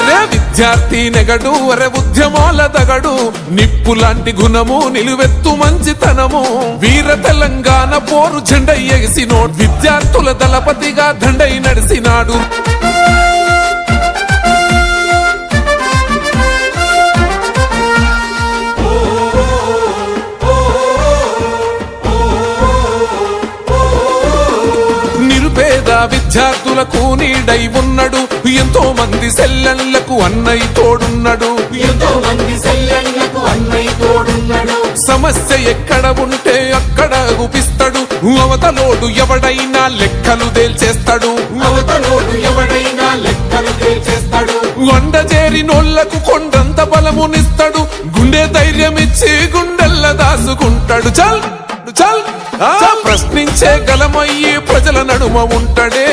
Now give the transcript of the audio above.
అరే విద్యార్థి నెగడు అరే ఉద్యమాల దగడు నిప్పు లాంటి గుణము నిలువెత్తు మంచితనము వీర తెలంగాణ పోరు జెండై ఎగిసినోడు విద్యార్థుల దళపతిగా దండై నడిసినాడు నిరుపేద విద్యార్థులకు నీడై ఉన్నాడు ఎంతో మంది సెల్లెళ్లకు అన్నయ్య తోడున్నాడు సమస్య ఎక్కడ ఉంటే అక్కడ గుపిస్తాడు అవతలోడు ఎవడైనా లెక్కలు తేల్చేస్తాడు వండజేరినోళ్లకు కొండంత బలమునిస్తాడు గుండె ధైర్యం ఇచ్చి గుండెల్ల దాసుకుంటాడు చల్ చల్ ప్రశ్నించే గలమయ్యి ప్రజల నడుమ ఉంటాడే